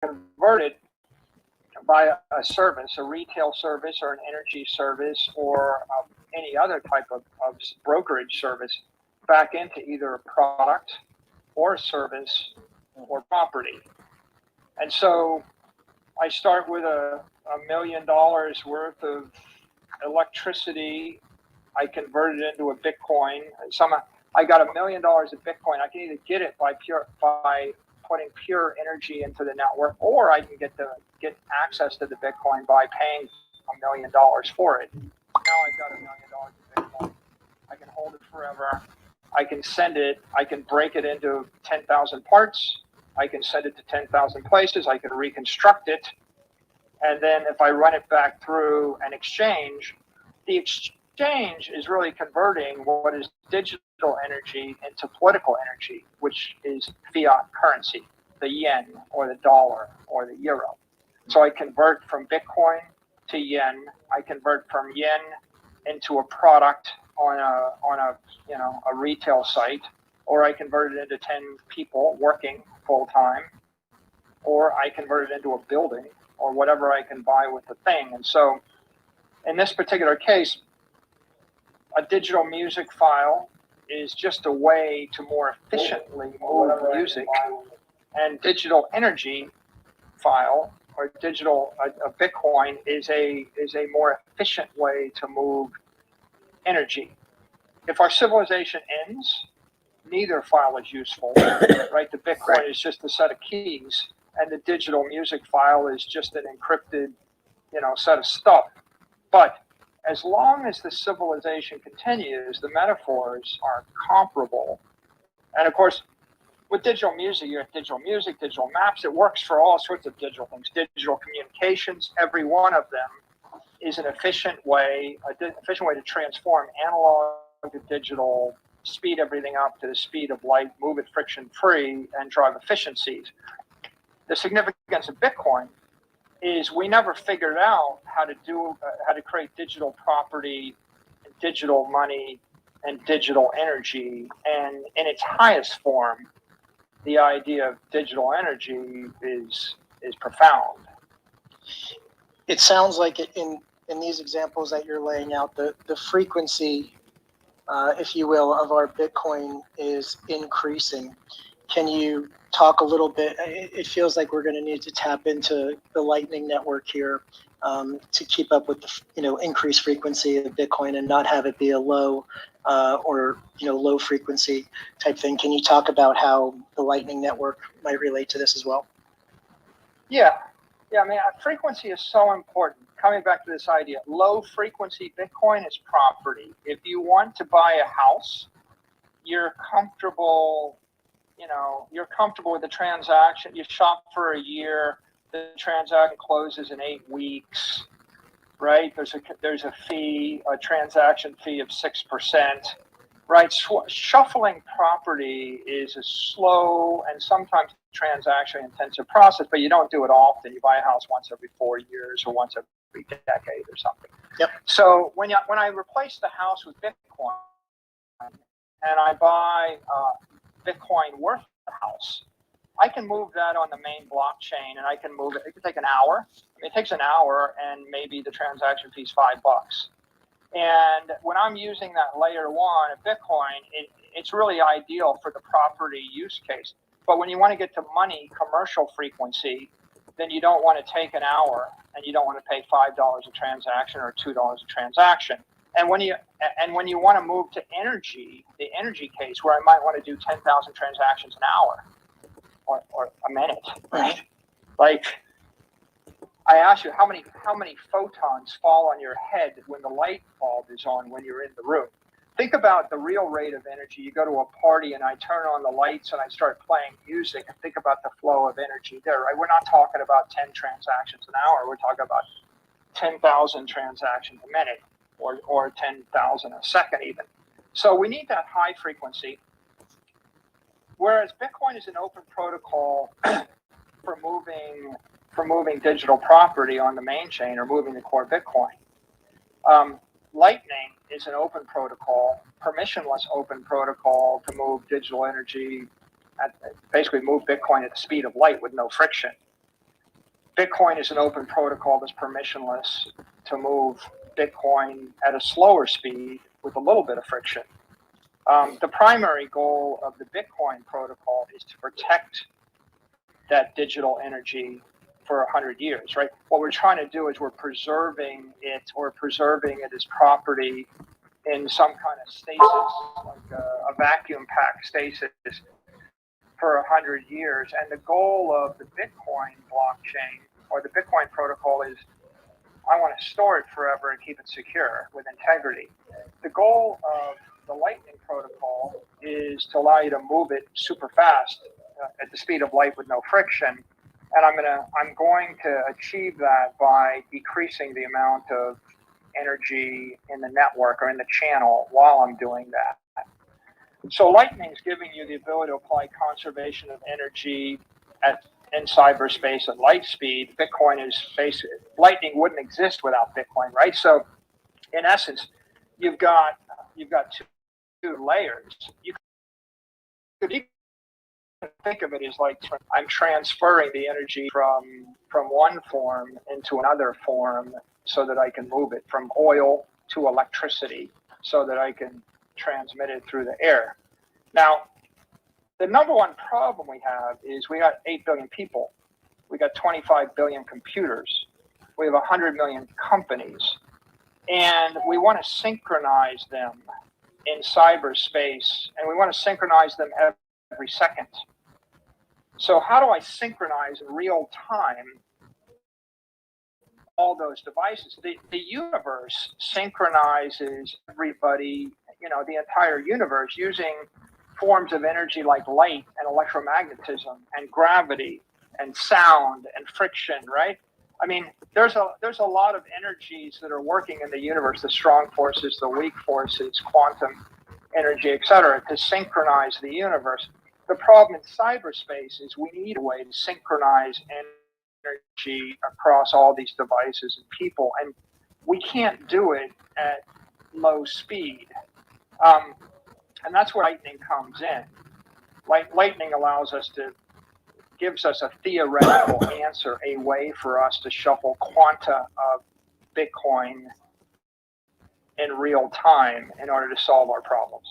converted by a service, a retail service or an energy service or any other type of brokerage service back into either a product or a service or property. And so I start with $1 million worth of electricity. I convert it into a Bitcoin. I got $1 million of Bitcoin. I can either get it by putting pure energy into the network, or I can get access to the Bitcoin by paying $1 million for it. Now I've got $1 million of Bitcoin. I can hold it forever. I can send it. I can break it into 10,000 parts. I can send it to 10,000 places. I can reconstruct it. And then if I run it back through an exchange, the exchange is really converting what is digital energy into political energy, which is fiat currency, the yen or the dollar or the euro. So I convert from Bitcoin to yen. I convert from yen into a product on a retail site, or I convert it into 10 people working full time, or I convert it into a building or whatever I can buy with the thing. And so in this particular case, a digital music file is just a way to more efficiently move music, and digital energy file or a Bitcoin is a more efficient way to move energy. If our civilization ends, neither file is useful, right? The Bitcoin is just a set of keys, and the digital music file is just an encrypted, set of stuff. But as long as the civilization continues, the metaphors are comparable. And of course, with digital music, you have digital music, digital maps. It works for all sorts of digital things. Digital communications, every one of them is an efficient way to transform analog to digital, speed everything up to the speed of light, move it friction-free, and drive efficiencies. The significance of Bitcoin is we never figured out how to create digital property, and digital money, and digital energy. And in its highest form, the idea of digital energy is profound. It sounds like in these examples that you're laying out, the frequency, if you will, of our Bitcoin is increasing. Can you talk a little bit? It feels like we're going to need to tap into the Lightning Network here to keep up with the increased frequency of Bitcoin and not have it be a low or low frequency type thing. Can you talk about how the Lightning Network might relate to this as well? Yeah. I mean, frequency is so important. Coming back to this idea, low frequency Bitcoin is property. If you want to buy a house, you're comfortable with the transaction. You shop for a year, the transaction closes in 8 weeks, right? There's a fee, a transaction fee of 6%, right? Shuffling property is a slow and sometimes transaction intensive process, but you don't do it often. You buy a house once every 4 years or once every decade or something. Yep. So when I replace the house with Bitcoin and I buy Bitcoin worth the house, I can move that on the main blockchain, and I can move it. It could take an hour. I mean, it takes an hour, and maybe the transaction fee is $5. And when I'm using that layer one of Bitcoin, it's really ideal for the property use case. But when you want to get to money, commercial frequency, then you don't want to take an hour, and you don't want to pay $5 a transaction or $2 a transaction. And when you want to move to energy, the energy case where I might want to do 10,000 transactions an hour or a minute, right? Like I asked you, how many photons fall on your head when the light bulb is on when you're in the room? Think about the real rate of energy. You go to a party and I turn on the lights and I start playing music, and think about the flow of energy there, right? We're not talking about 10 transactions an hour. We're talking about 10,000 transactions a minute. Or 10,000 a second even. So we need that high frequency. Whereas Bitcoin is an open protocol for moving digital property on the main chain or moving the core Bitcoin. Lightning is an open protocol, permissionless open protocol to move digital energy, basically move Bitcoin at the speed of light with no friction. Bitcoin is an open protocol that's permissionless to move Bitcoin at a slower speed with a little bit of friction. The primary goal of the Bitcoin protocol is to protect that digital energy for 100 years, right? What we're trying to do is we're preserving it as property in some kind of stasis, like a vacuum pack stasis for 100 years. And the goal of the Bitcoin blockchain or the Bitcoin protocol is I want to store it forever and keep it secure with integrity. The goal of the Lightning protocol is to allow you to move it super fast at the speed of light with no friction. And I'm going to achieve that by decreasing the amount of energy in the network or in the channel while I'm doing that. So Lightning is giving you the ability to apply conservation of energy in cyberspace at light speed. Bitcoin is basically, Lightning wouldn't exist without Bitcoin, right? So in essence, you've got two layers. You could think of it as like I'm transferring the energy from one form into another form so that I can move it from oil to electricity so that I can transmit it through the air. Now, the number one problem we have is we got 8 billion people. We got 25 billion computers. We have 100 million companies. And we want to synchronize them in cyberspace, and we want to synchronize them every second. So how do I synchronize in real time all those devices? The universe synchronizes everybody, the entire universe using forms of energy like light and electromagnetism and gravity and sound and friction, right? I mean, there's a lot of energies that are working in the universe, the strong forces, the weak forces, quantum energy, et cetera, to synchronize the universe. The problem in cyberspace is we need a way to synchronize energy across all these devices and people, and we can't do it at low speed. And that's where Lightning comes in. Lightning gives us a theoretical answer, a way for us to shuffle quanta of Bitcoin in real time in order to solve our problems.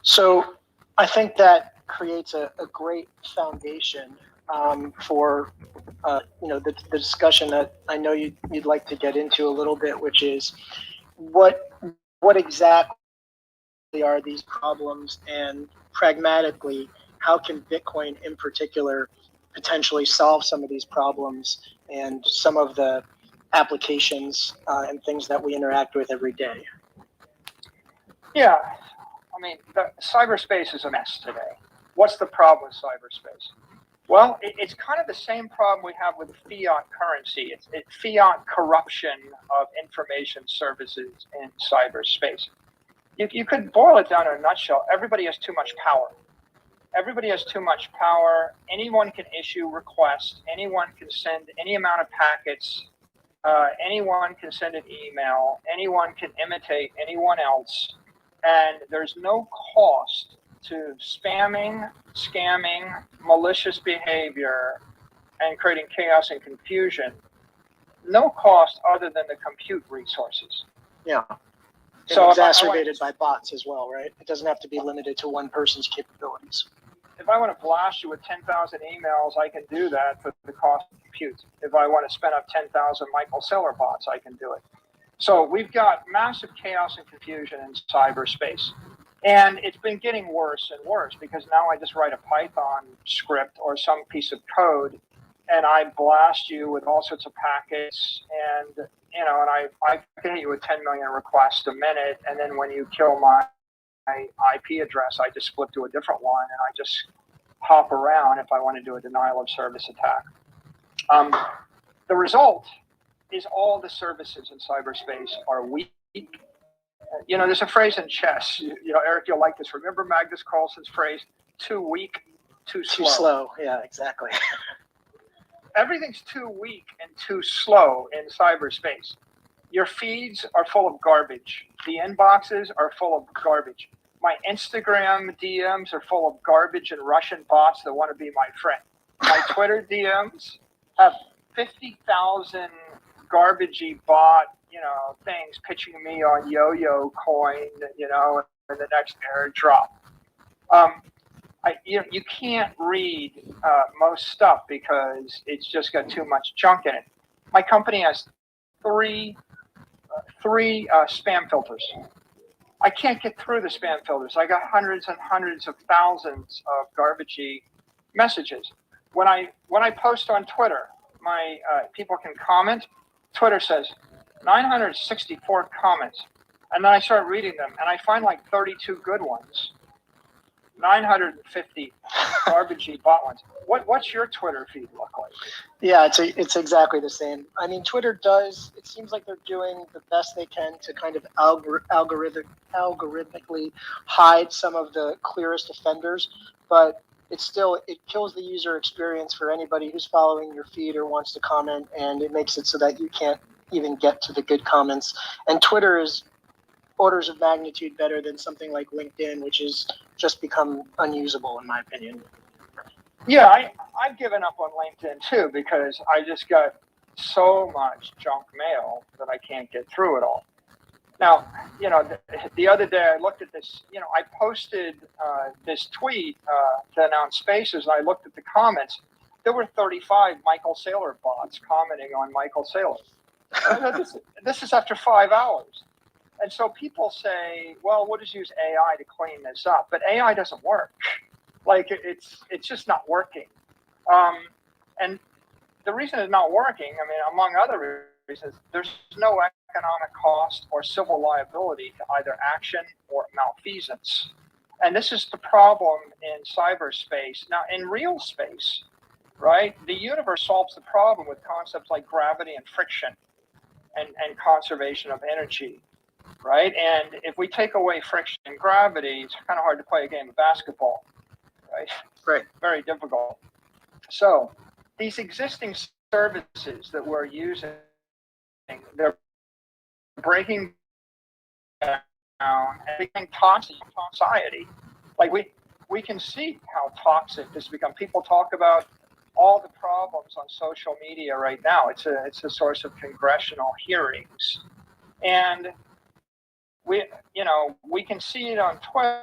So I think that creates a great foundation for the discussion that I know you'd like to get into a little bit, which is what exactly are these problems, and pragmatically, how can Bitcoin in particular potentially solve some of these problems and some of the applications and things that we interact with every day? Yeah, I mean, cyberspace is a mess today. What's the problem with cyberspace? Well, it's kind of the same problem we have with fiat currency. It's fiat corruption of information services in cyberspace. You could boil it down in a nutshell. Everybody has too much power. Everybody has too much power. Anyone can issue requests. Anyone can send any amount of packets. Anyone can send an email. Anyone can imitate anyone else. And there's no cost to spamming, scamming, malicious behavior, and creating chaos and confusion. No cost other than the compute resources. Yeah. So exacerbated by bots as well, right? It doesn't have to be limited to one person's capabilities. If I want to blast you with 10,000 emails, I can do that for the cost of compute. If I want to spin up 10,000 Michael Saylor bots, I can do it. So we've got massive chaos and confusion in cyberspace. And it's been getting worse and worse because now I just write a Python script or some piece of code and I blast you with all sorts of packets and I can hit you with 10 million requests a minute, and then when you kill my IP address, I just flip to a different one and I just hop around if I want to do a denial of service attack. The result is all the services in cyberspace are weak. There's a phrase in chess, Eric, you'll like this. Remember Magnus Carlsen's phrase, too weak, too slow. Too slow, yeah, exactly. Everything's too weak and too slow in cyberspace. Your feeds are full of garbage. The inboxes are full of garbage. My Instagram DMs are full of garbage and Russian bots that want to be my friend. My Twitter DMs have 50,000 garbagey bot, things pitching me on Yo-Yo Coin, in the next airdrop. You can't read most stuff because it's just got too much junk in it. My company has three spam filters. I can't get through the spam filters. I got hundreds and hundreds of thousands of garbagey messages. When I post on Twitter, my people can comment. Twitter says 964 comments, and then I start reading them, and I find like 32 good ones. 950 garbagey bot ones. What's your Twitter feed look like? Yeah, it's exactly the same. I mean, Twitter it seems like they're doing the best they can to kind of algorithmically hide some of the clearest offenders, but it kills the user experience for anybody who's following your feed or wants to comment, and it makes it so that you can't even get to the good comments. And Twitter is orders of magnitude better than something like LinkedIn, which has just become unusable, in my opinion. Yeah, I've given up on LinkedIn too because I just got so much junk mail that I can't get through it all. Now, the other day I looked at this, I posted this tweet to announce Spaces, and I looked at the comments. There were 35 Michael Saylor bots commenting on Michael Saylor. This is after 5 hours. And so people say, well, we'll just use AI to clean this up. But AI doesn't work. Like, it's just not working. And the reason it's not working, I mean, among other reasons, there's no economic cost or civil liability to either action or malfeasance. And this is the problem in cyberspace. Now, in real space, right, the universe solves the problem with concepts like gravity and friction and conservation of energy. Right, and if we take away friction and gravity, it's kind of hard to play a game of basketball. Right, very difficult. So these existing services that we're using, they're breaking down and becoming toxic in society. Like we can see how toxic this has become. People talk about all the problems on social media right now. It's a source of congressional hearings, and we can see it on Twitter.